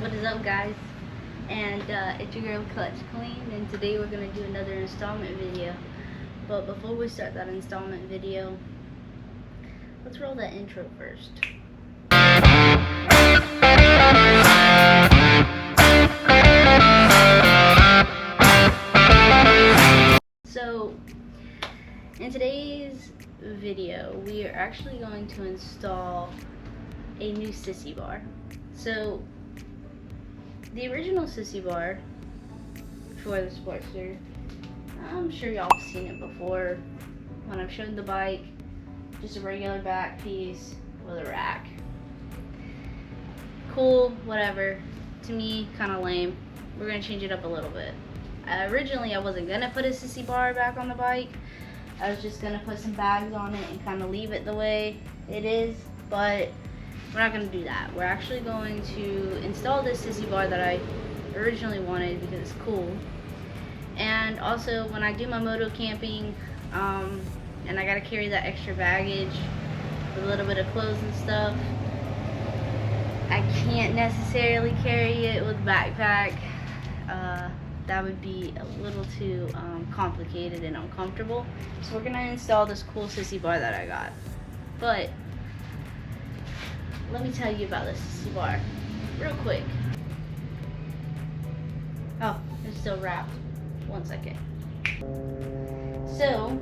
What is up, guys? And it's your girl Clutch Clean, and today we're gonna do another installment video. But before we start that installment video, let's roll that intro first. So in today's video, we are actually going to install a new sissy bar. So the original sissy bar for the Sportster, I'm sure y'all have seen it before when I've shown the bike. Just a regular back piece with a rack. Cool, whatever. To me, kind of lame. We're gonna change it up a little bit. Originally, I wasn't gonna put a sissy bar back on the bike. I was just gonna put some bags on it and kind of leave it the way it is, but we're not gonna do that. We're actually going to install this sissy bar that I originally wanted because it's cool. And also, when I do my moto camping, and I gotta carry that extra baggage with a little bit of clothes and stuff, I can't necessarily carry it with a backpack. That would be a little too complicated and uncomfortable. So we're gonna install this cool sissy bar that I got. But let me tell you about this sissy bar real quick. Oh, it's still wrapped. 1 second. So,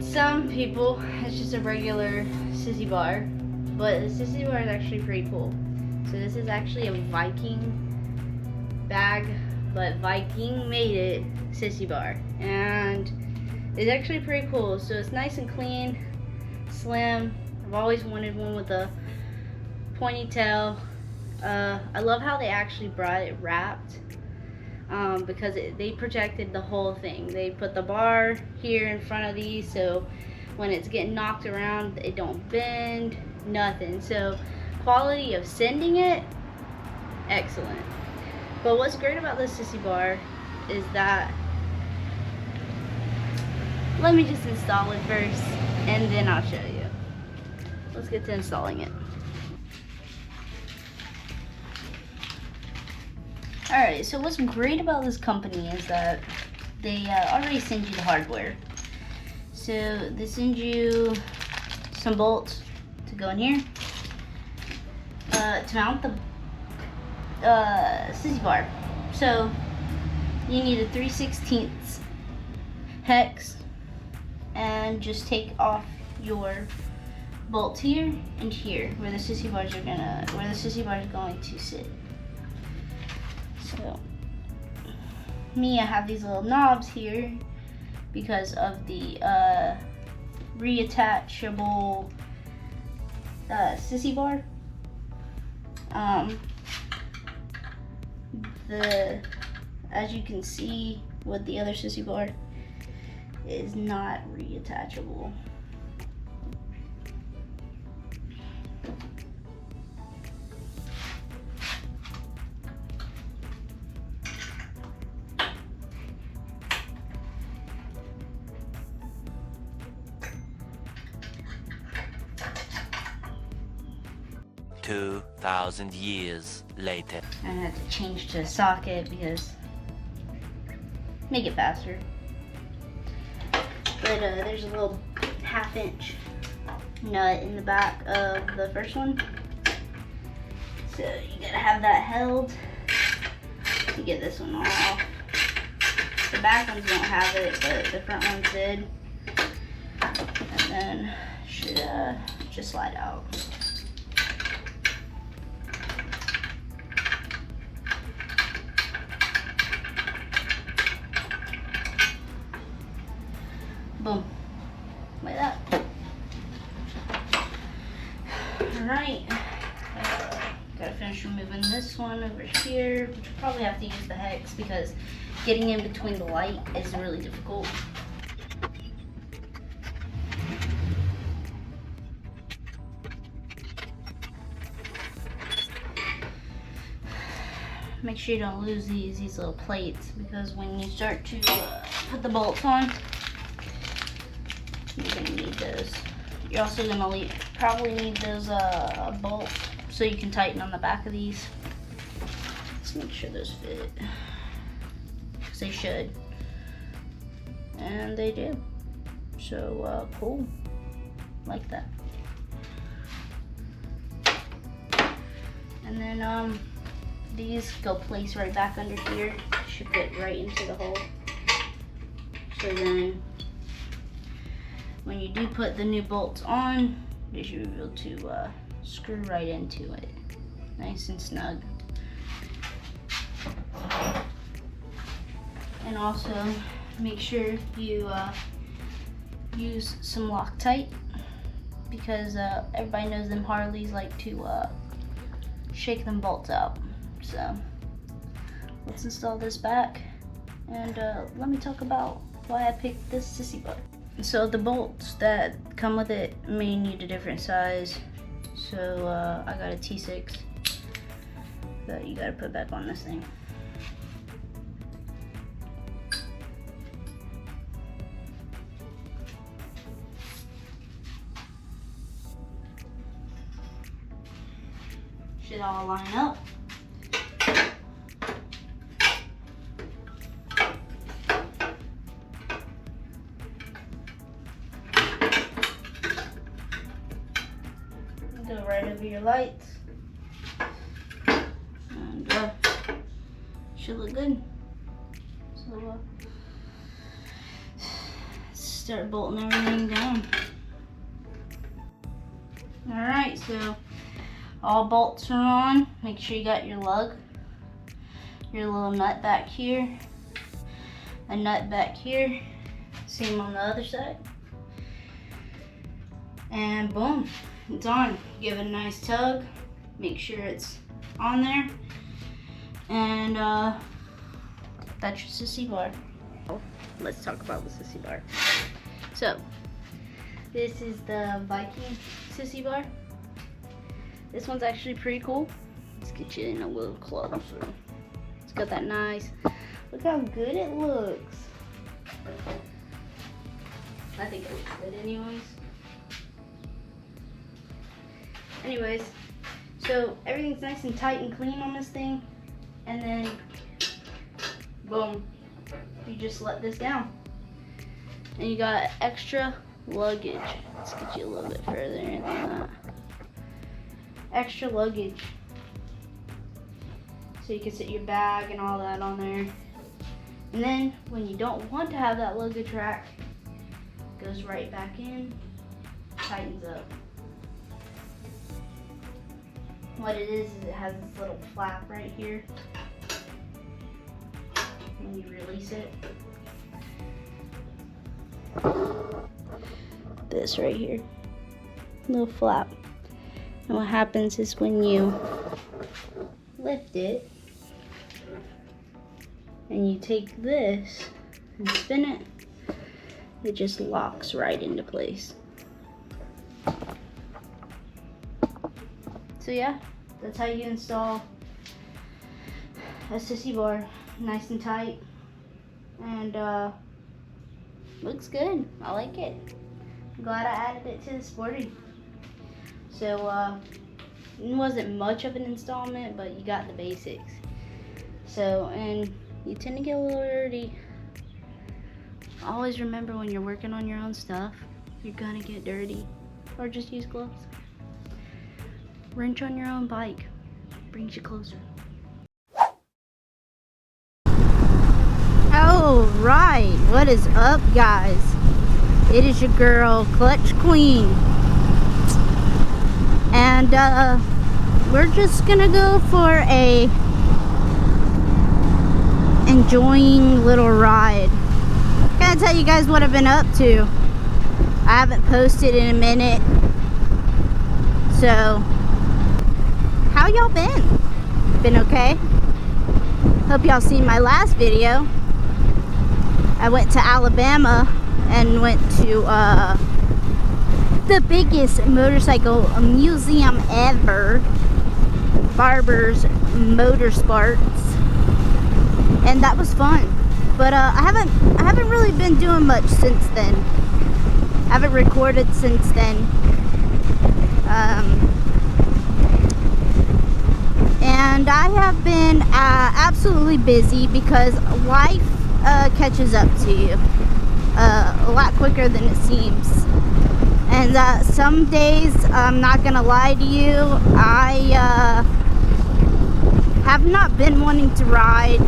some people, it's just a regular sissy bar, but the sissy bar is actually pretty cool. So this is actually a Viking bag, but Viking made it sissy bar, and it's actually pretty cool. So it's nice and clean, slim. I've always wanted one with a pointy tail. I love how they actually brought it wrapped, because they protected the whole thing. They put the bar here in front of these, so when it's getting knocked around, it don't bend, nothing. So quality of sending it, excellent. But what's great about this sissy bar is that, let me just install it first and then I'll show you. Let's get to installing it. Alright, so what's great about this company is that they already send you the hardware. So they send you some bolts to go in here to mount the sissy bar. So you need a 3/16 hex, and just take off your bolts here and here where the sissy bar is going to sit. So I have these little knobs here because of the reattachable sissy bar. As you can see with the other sissy bar, is not reattachable. Two 2,000 years later. I had to change to a socket because make it faster. But there's a little 1/2-inch nut in the back of the first one, so you gotta have that held to get this one off. The back ones don't have it, but the front ones did, and then should just slide out. Boom, like that. Alright, gotta finish removing this one over here, which we'll probably have to use the hex because getting in between the light is really difficult. Make sure you don't lose these little plates, because when you start to put the bolts on, you're gonna need those. You're also gonna probably need those bolt so you can tighten on the back of these. Let's make sure those fit, because they should, and they do. So cool, like that. And then these go place right back under here. Should fit right into the hole. So then when you do put the new bolts on, you should be able to screw right into it, nice and snug. And also make sure you use some Loctite, because everybody knows them Harleys like to shake them bolts out. So let's install this back, and let me talk about why I picked this sissy bar. So the bolts that come with it may need a different size, so I got a T6 that you gotta put back on this thing. Should all line up. Go right over your lights, and should look good. So start bolting everything down. All right, so all bolts are on. Make sure you got your lug, your little nut back here, a nut back here, same on the other side, and boom, it's on. Give it a nice tug, make sure it's on there, and that's your sissy bar. Let's talk about the sissy bar. So this is the Viking sissy bar. This one's actually pretty cool. Let's get you in a little closer. It's got that nice, look how good it looks. I think it looks good anyways, so everything's nice and tight and clean on this thing, and then boom, you just let this down, and you got extra luggage. Let's get you a little bit further in than that. Extra luggage, so you can sit your bag and all that on there. And then when you don't want to have that luggage rack, it goes right back in, tightens up. What it is it has this little flap right here, and you release it. This right here, little flap. And what happens is when you lift it and you take this and spin it, it just locks right into place. So yeah, that's how you install a sissy bar, nice and tight, and looks good. I like it. I'm glad I added it to the sporty. So it wasn't much of an installment, but you got the basics. So, and you tend to get a little dirty. Always remember, when you're working on your own stuff, you're gonna get dirty, or just use gloves. Wrench on your own bike brings you closer. Oh right, what is up, guys? It is your girl, Clutch Queen, and we're just gonna go for a enjoying little ride. Gonna tell you guys what I've been up to. I haven't posted in a minute, so how y'all been? Been okay? Hope y'all seen my last video. I went to Alabama and went to the biggest motorcycle museum ever, Barber's Motorsports, and that was fun. But I haven't really been doing much since then. I haven't recorded since then. And I have been absolutely busy because life catches up to you a lot quicker than it seems. And some days, I'm not gonna lie to you, I have not been wanting to ride.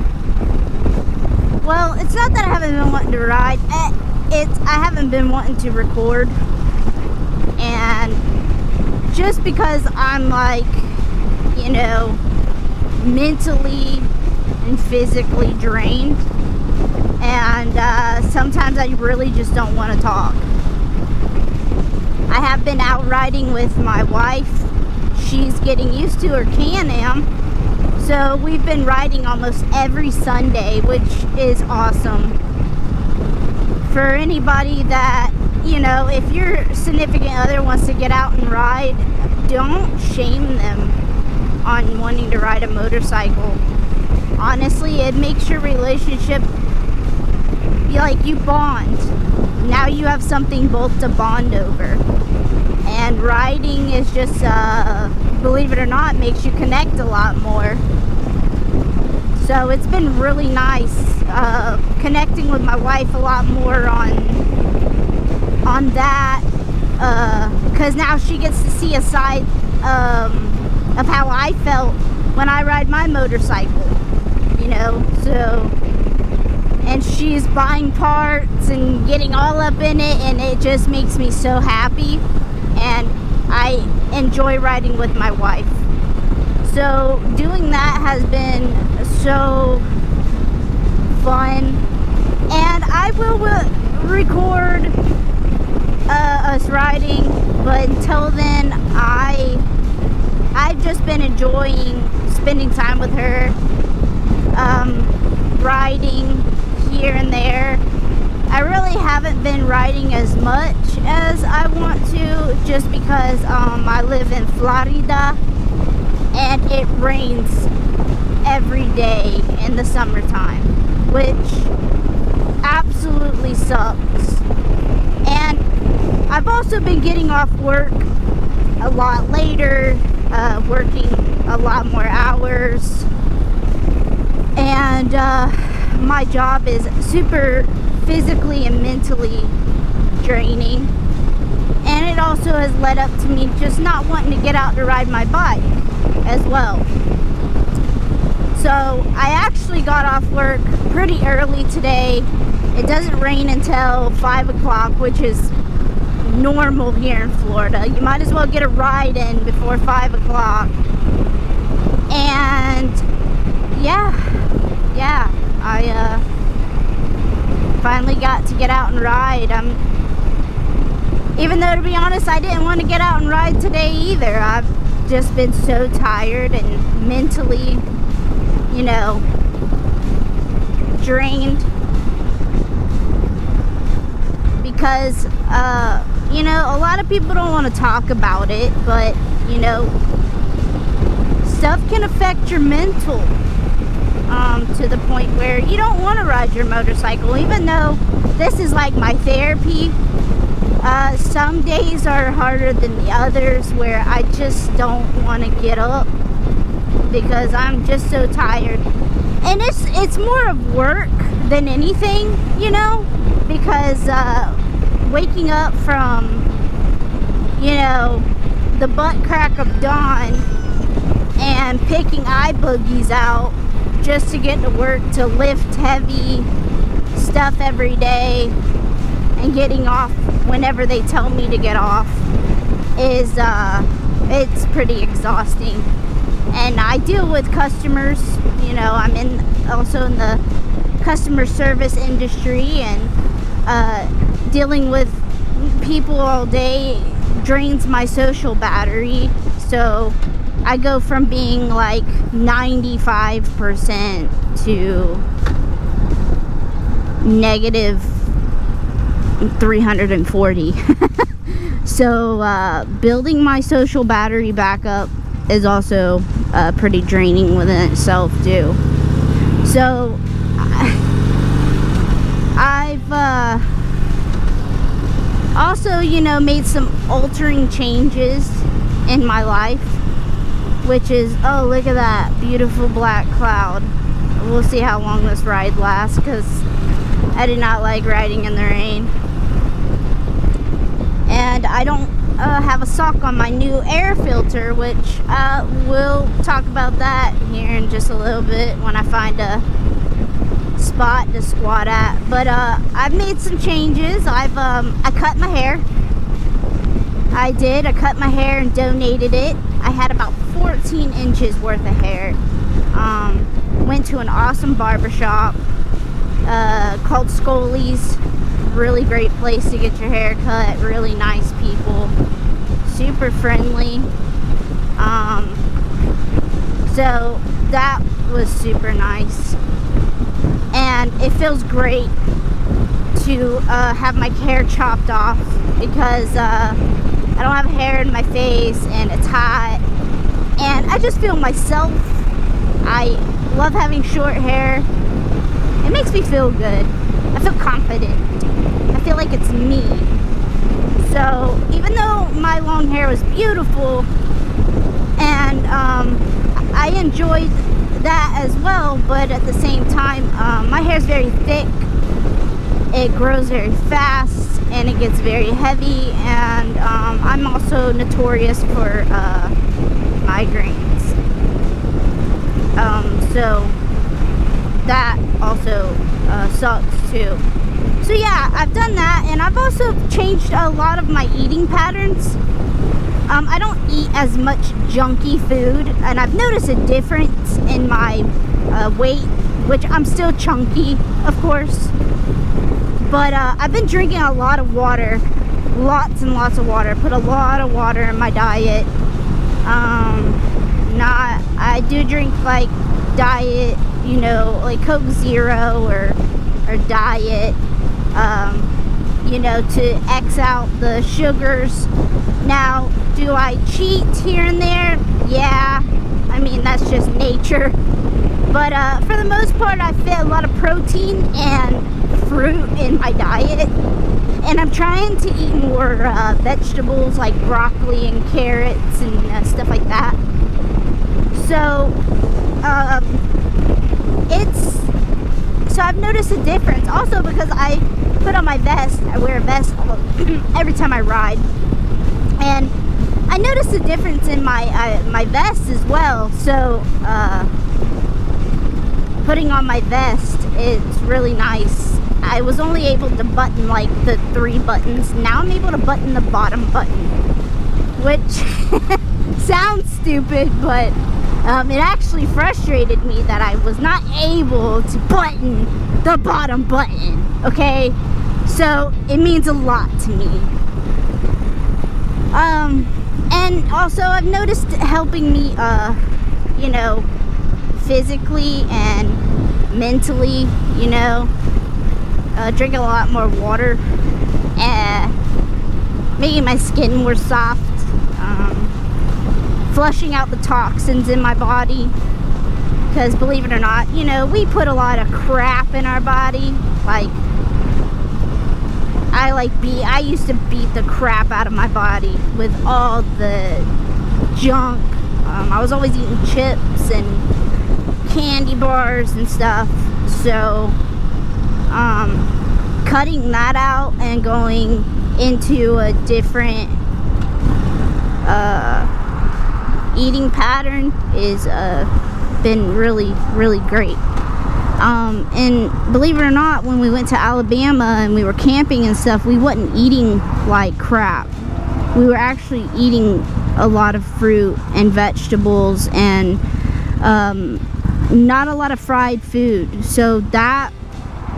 Well, it's not that I haven't been wanting to ride, I haven't been wanting to record. And just because I'm like, you know, mentally and physically drained, and sometimes I really just don't want to talk. I have been out riding with my wife. She's getting used to her Can-Am, so we've been riding almost every Sunday, which is awesome. For anybody that, you know, if your significant other wants to get out and ride, don't shame them on wanting to ride a motorcycle. Honestly, it makes your relationship like you bond. Now you have something both to bond over. And riding is just, believe it or not, makes you connect a lot more. So it's been really nice connecting with my wife a lot more on that, because now she gets to see a side of how I felt when I ride my motorcycle, you know. So, and she's buying parts and getting all up in it, and it just makes me so happy, and I enjoy riding with my wife. So doing that has been so fun, and I will record us riding, but until then I've just been enjoying spending time with her, riding here and there. I really haven't been riding as much as I want to, just because I live in Florida and it rains every day in the summertime, which absolutely sucks. And I've also been getting off work a lot later, working a lot more hours, and my job is super physically and mentally draining, and it also has led up to me just not wanting to get out to ride my bike as well. So I actually got off work pretty early today. It doesn't rain until 5 o'clock, which is normal here in Florida. You might as well get a ride in before 5 o'clock. And yeah, I finally got to get out and ride. Even though, to be honest, I didn't want to get out and ride today either. I've just been so tired and mentally, you know, drained, because you know, a lot of people don't want to talk about it, but you know, stuff can affect your mental to the point where you don't want to ride your motorcycle. Even though this is like my therapy, some days are harder than the others where I just don't want to get up because I'm just so tired. And it's more of work than anything, you know, because waking up from, you know, the butt crack of dawn and picking eye boogies out just to get to work to lift heavy stuff every day and getting off whenever they tell me to get off is it's pretty exhausting. And I deal with customers, you know, I'm also in the customer service industry, and dealing with people all day drains my social battery. So I go from being like 95% to negative 340. So building my social battery back up is also pretty draining within itself too. So I've also, you know, made some altering changes in my life, which is, oh, look at that beautiful black cloud. We'll see how long this ride lasts, because I do not like riding in the rain. And I don't have a sock on my new air filter, which we'll talk about that here in just a little bit when I find a spot to squat at. But I've made some changes. I cut my hair. I cut my hair and donated it. I had about 14 inches worth of hair. Went to an awesome barbershop called Scully's. Really great place to get your hair cut. Really nice people. Super friendly. So that was super nice. And it feels great to have my hair chopped off, because I don't have hair in my face and it's hot, and I just feel myself. I love having short hair. It makes me feel good. I feel confident. I feel like it's me. So even though my long hair was beautiful, and I enjoyed that as well, but at the same time, my hair is very thick. It grows very fast and it gets very heavy, and I'm also notorious for migraines. So that also sucks too. So yeah, I've done that, and I've also changed a lot of my eating patterns. I don't eat as much junky food, and I've noticed a difference in my weight, which I'm still chunky, of course. But I've been drinking a lot of water, lots and lots of water. Put a lot of water in my diet. I do drink like diet, you know, like Coke Zero or diet, you know, to X out the sugars. Now, do I cheat here and there? Yeah, I mean, that's just nature. But for the most part, I fit a lot of protein and fruit in my diet. And I'm trying to eat more vegetables like broccoli and carrots and stuff like that. So, so I've noticed a difference. Also because I put on my vest, I wear a vest every time I ride. And I noticed a difference in my vest as well. So, putting on my vest is really nice. I was only able to button like the 3 buttons. Now I'm able to button the bottom button, which sounds stupid, but it actually frustrated me that I was not able to button the bottom button. Okay, so it means a lot to me. And also I've noticed helping me, you know, physically and mentally, you know, drink a lot more water, making my skin more soft, flushing out the toxins in my body, because believe it or not, you know, we put a lot of crap in our body. Like, I used to beat the crap out of my body with all the junk. I was always eating chips and candy bars and stuff. So cutting that out and going into a different eating pattern is been really, really great. And believe it or not, when we went to Alabama and we were camping and stuff, we wasn't eating like crap. We were actually eating a lot of fruit and vegetables, and not a lot of fried food. So that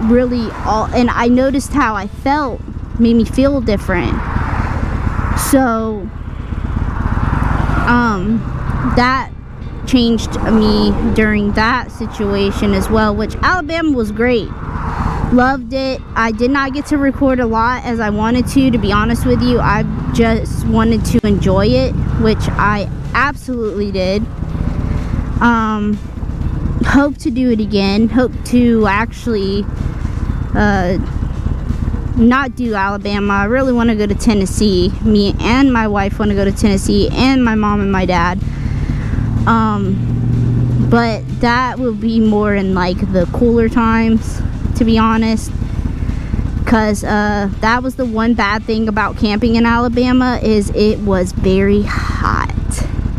really and I noticed how I felt, made me feel different. So that changed me during that situation as well, which Alabama was great. Loved it. I did not get to record a lot as I wanted to be honest with you. I just wanted to enjoy it, which I absolutely did. Hope to do it again. Hope to actually not do Alabama. I really want to go to Tennessee. Me and my wife want to go to Tennessee, and my mom and my dad. But that will be more in like the cooler times, to be honest. Because that was the one bad thing about camping in Alabama, is it was very hot.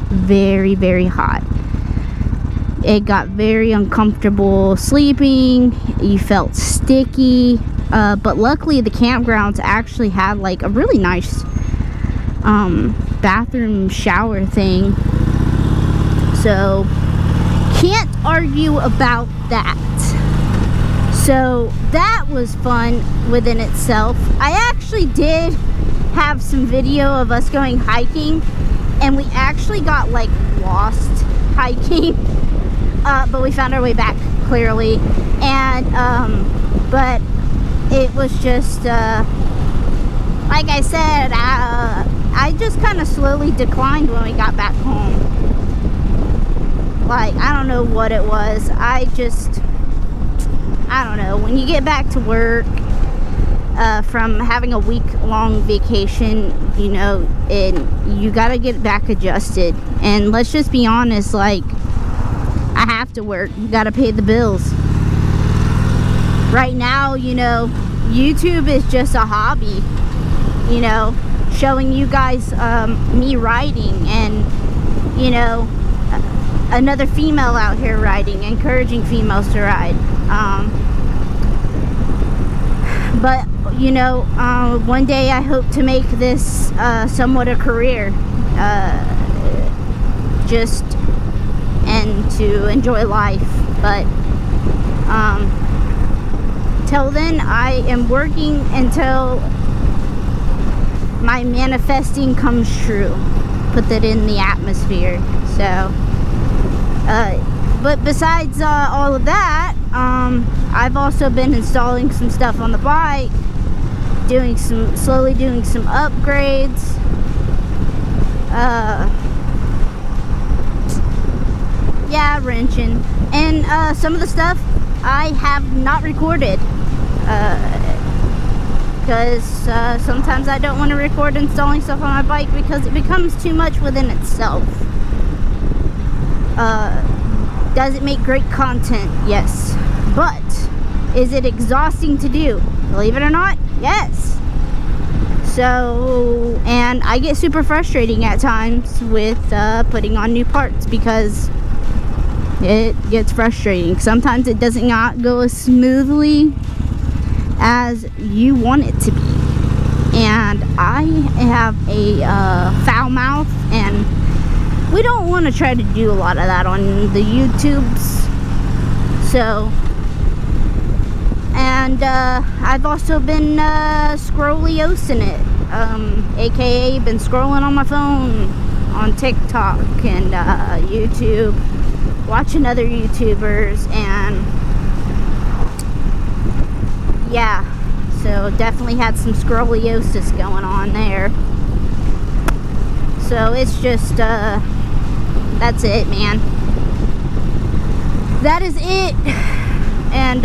Very, very hot. It got very uncomfortable sleeping. You felt sticky. But luckily the campgrounds actually had like a really nice bathroom shower thing. So can't argue about that. So that was fun within itself. I actually did have some video of us going hiking, and we actually got like lost hiking, but we found our way back clearly. And but it was just like I said, I just kind of slowly declined when we got back home. Like, I don't know what it was. I don't know. When you get back to work from having a week-long vacation, you know, and you got to get back adjusted. And let's just be honest, like, I have to work. You got to pay the bills. Right now, you know, YouTube is just a hobby, you know, showing you guys me riding, and, you know, another female out here riding, encouraging females to ride. But you know, one day I hope to make this somewhat a career, just and to enjoy life. But till then, I am working until my manifesting comes true. Put that in the atmosphere. So but besides all of that, I've also been installing some stuff on the bike, slowly doing some upgrades. Yeah, wrenching. And some of the stuff I have not recorded, because sometimes I don't want to record installing stuff on my bike because it becomes too much within itself. Does it make great content? Yes. But is it exhausting to do? Believe it or not, yes. So, and I get super frustrating at times with putting on new parts, because it gets frustrating. Sometimes it does not go as smoothly as you want it to be. And I have a foul mouth, and we don't want to try to do a lot of that on the YouTubes. So, and I've also been scrolliousing it, aka been scrolling on my phone on TikTok and YouTube, watching other YouTubers, and yeah, so definitely had some scrolliosis going on there. So it's just that's it, man. That is it. And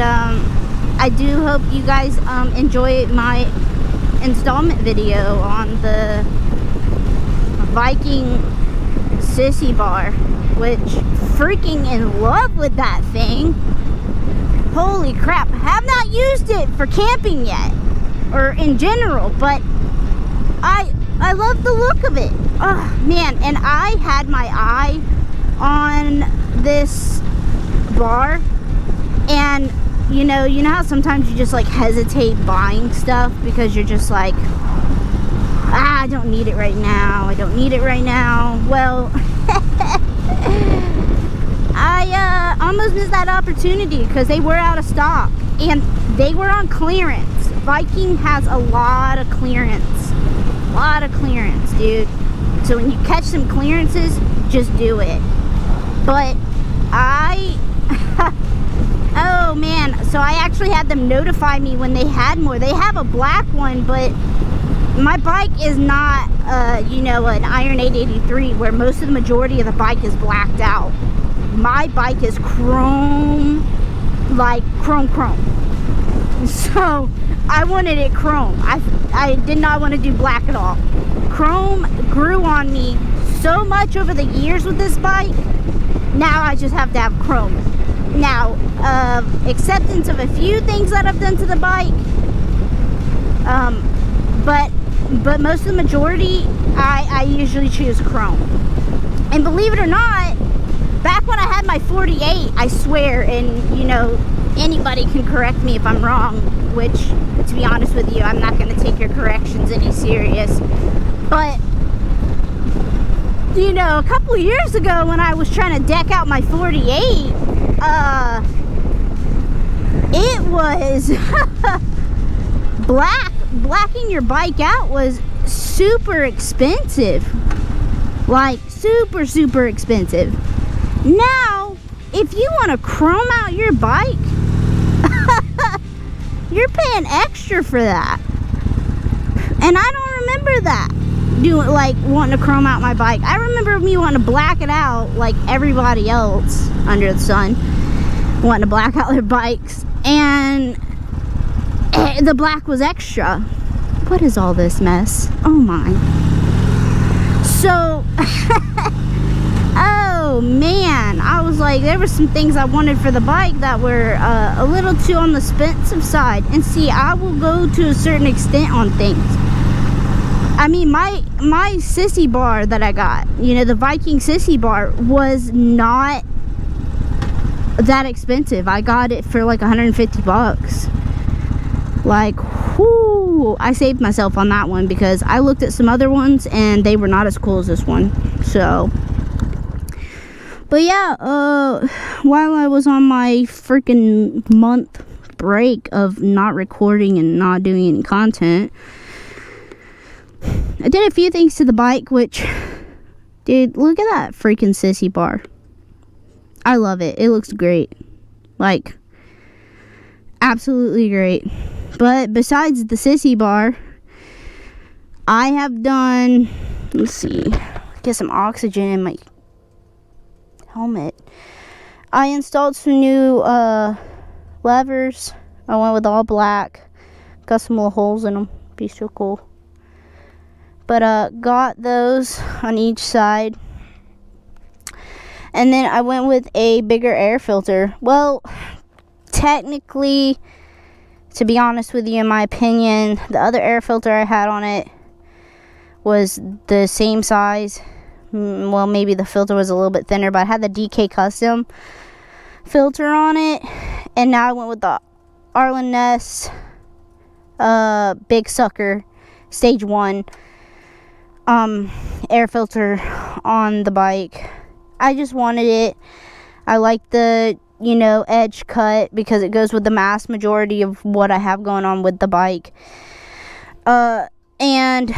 I do hope you guys enjoy my installment video on the Viking sissy bar, which freaking in love with that thing. Holy crap. I have not used it for camping yet, or in general, but I love the look of it. Oh man, and I had my eye on this bar, and you know how sometimes you just like hesitate buying stuff because you're just like, I don't need it right now. I don't need it right now. Well, I almost missed that opportunity because they were out of stock and they were on clearance. Viking has a lot of clearance. A lot of clearance, dude. So when you catch some clearances, just do it. But oh man, so I actually had them notify me when they had more. They have a black one, but my bike is not, you know, an Iron 883 where most of the majority of the bike is blacked out. My bike is chrome, like chrome. So I wanted it chrome. I did not want to do black at all. Chrome grew on me so much over the years with this bike. Now I just have to have chrome. Now, acceptance of a few things that I've done to the bike. But most of the majority, I usually choose chrome. And believe it or not, back when I had my 48, I swear, and you know, anybody can correct me if I'm wrong, which, to be honest with you, I'm not going to take your corrections any serious. But, you know, a couple of years ago when I was trying to deck out my 48, it was blacking your bike out was super expensive. Like, super expensive. Now, if you want to chrome out your bike, you're paying extra for that. And I don't remember that, wanting to chrome out my bike. I remember me wanting to black it out like everybody else under the sun, wanting to black out their bikes, and the black was extra. What is all this mess? Oh my. So, oh man, I was like, there were some things I wanted for the bike that were a little too on the expensive side. And see, I will go to a certain extent on things. I mean, my sissy bar that I got, you know, the Viking sissy bar, was not that expensive. I got it for like 150 bucks. Like, whoo, I saved myself on that one because I looked at some other ones and they were not as cool as this one. So, but yeah, while I was on my freaking month break of not recording and not doing any content, I did a few things to the bike, which, dude, look at that freaking sissy bar. I love it. It looks great. Like, absolutely great. But besides the sissy bar, I have done, let's see, get some oxygen in my helmet. I installed some new levers. I went with all black. Got some little holes in them. Be so cool. But got those on each side. And then I went with a bigger air filter. Well, technically, to be honest with you, in my opinion, the other air filter I had on it was the same size. Well, maybe the filter was a little bit thinner, but I had the DK Custom filter on it. And now I went with the Arlen Ness Big Sucker Stage 1 air filter on the bike. I just wanted it. I like the, you know, edge cut because it goes with the mass majority of what I have going on with the bike. And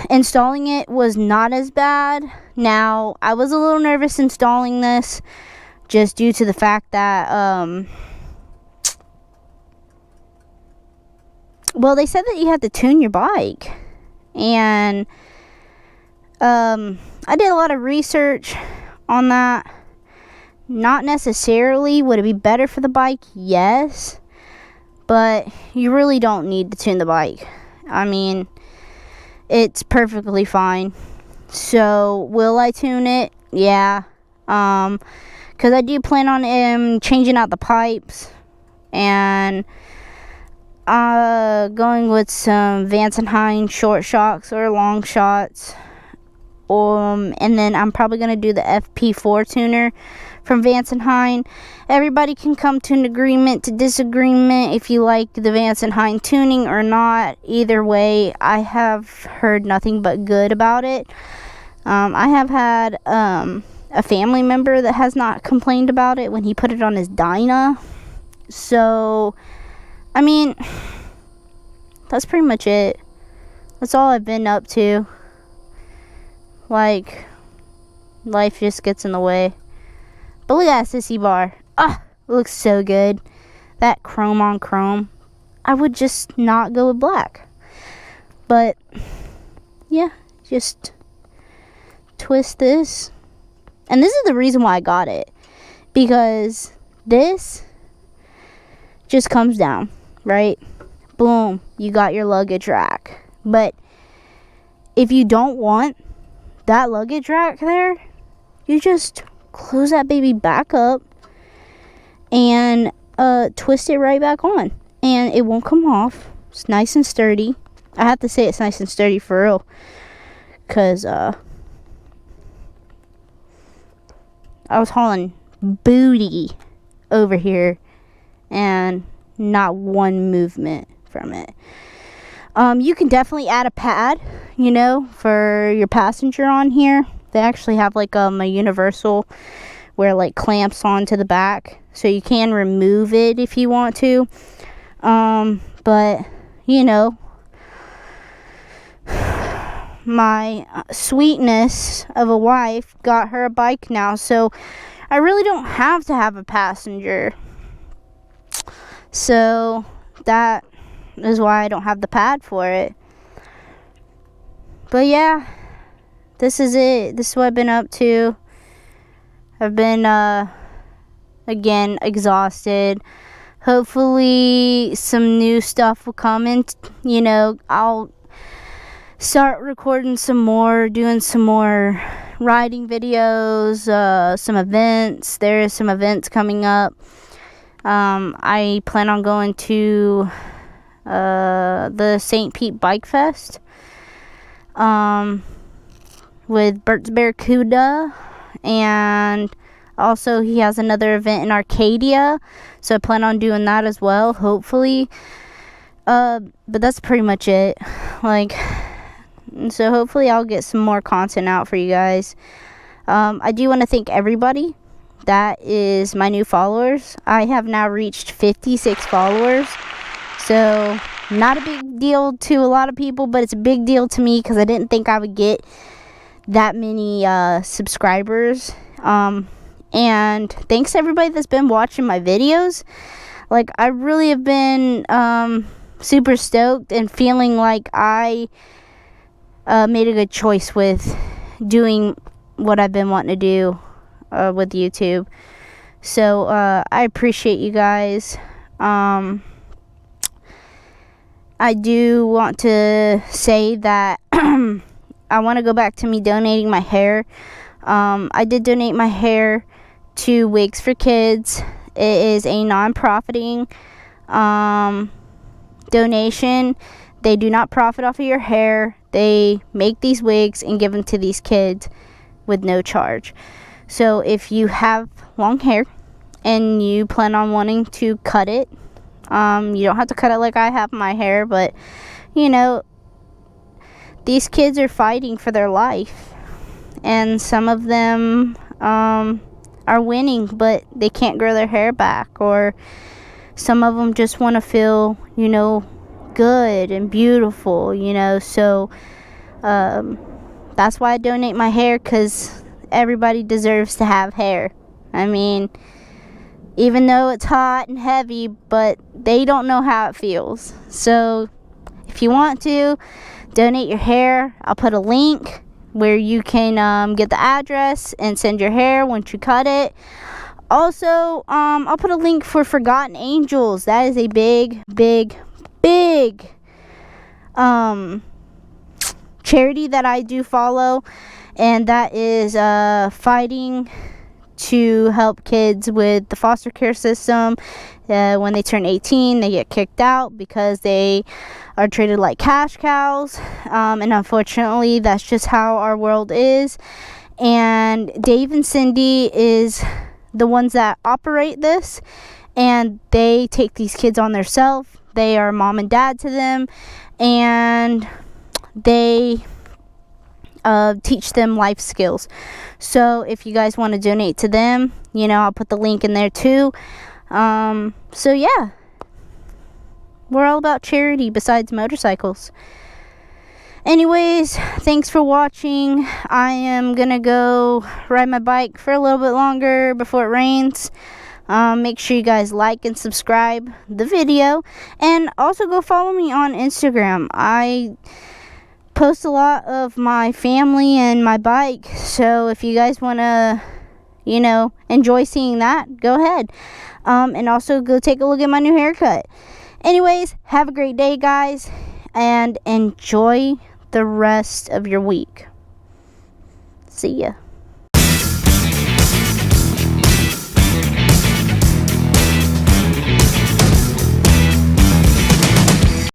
installing it was not as bad. Now, I was a little nervous installing this just due to the fact that, well, they said that you had to tune your bike. And I did a lot of research on that. Not necessarily. Would it be better for the bike? Yes. But you really don't need to tune the bike. I mean, it's perfectly fine. So, will I tune it? Yeah. Because I do plan on changing out the pipes. And going with some Vance & Hine short shocks or long shots. And then I'm probably going to do the FP4 tuner from Vance & Hine. Everybody can come to an agreement to disagreement if you like the Vance & Hine tuning or not. Either way, I have heard nothing but good about it. I have had a family member that has not complained about it when he put it on his Dyna. So, I mean, that's pretty much it. That's all I've been up to. Like, life just gets in the way. But look at that sissy bar. Ah, it looks so good. That chrome on chrome. I would just not go with black. But, yeah, just twist this. And this is the reason why I got it. Because this just comes down, right? Boom, you got your luggage rack. But if you don't want that luggage rack there, you just close that baby back up and twist it right back on, and it won't come off. It's nice and sturdy. I have to say it's nice and sturdy for real, because I was hauling booty over here and not one movement from it. You can definitely add a pad, you know, for your passenger on here. They actually have like a universal where like clamps onto the back, so you can remove it if you want to. But you know, my sweetness of a wife got her a bike now, so I really don't have to have a passenger. So that is why I don't have the pad for it. But yeah, this is it. This is what I've been up to. I've been again exhausted. Hopefully some new stuff will come in. You know, I'll start recording some more, doing some more riding videos, some events. There is some events coming up. I plan on going to the St. Pete Bike Fest with Bert's Barracuda, and also he has another event in Arcadia, so I plan on doing that as well, hopefully. But that's pretty much it. Like, so hopefully I'll get some more content out for you guys. I do want to thank everybody that is my new followers. I have now reached 56 followers. So, not a big deal to a lot of people, but it's a big deal to me because I didn't think I would get that many subscribers. And thanks to everybody that's been watching my videos. Like, I really have been super stoked and feeling like I made a good choice with doing what I've been wanting to do with YouTube. So, I appreciate you guys. I do want to say that I want to go back to me donating my hair. I did donate my hair to Wigs for Kids. It is a non-profiting donation. They do not profit off of your hair. They make these wigs and give them to these kids with no charge. So if you have long hair and you plan on wanting to cut it, you don't have to cut it like I have my hair, but you know, these kids are fighting for their life, and some of them are winning, but they can't grow their hair back, or some of them just want to feel, you know, good and beautiful, you know. So that's why I donate my hair, because everybody deserves to have hair. I mean, even though it's hot and heavy, but they don't know how it feels. So if you want to donate your hair, I'll put a link where you can get the address and send your hair once you cut it. Also, I'll put a link for Forgotten Angels. That is a big charity that I do follow, and that is fighting to help kids with the foster care system. When they turn 18, they get kicked out because they are treated like cash cows, and unfortunately that's just how our world is. And Dave and Cindy is the ones that operate this, and they take these kids on themselves. They are mom and dad to them, and they teach them life skills. So if you guys want to donate to them, you know, I'll put the link in there too. So yeah, we're all about charity besides motorcycles. Anyways, thanks for watching. I am gonna go ride my bike for a little bit longer before it rains. Make sure you guys like and subscribe the video, and also go follow me on Instagram. I post a lot of my family and my bike, so if you guys want to, you know, enjoy seeing that, go ahead. And also go take a look at my new haircut. Anyways, have a great day, guys, and enjoy the rest of your week. See ya.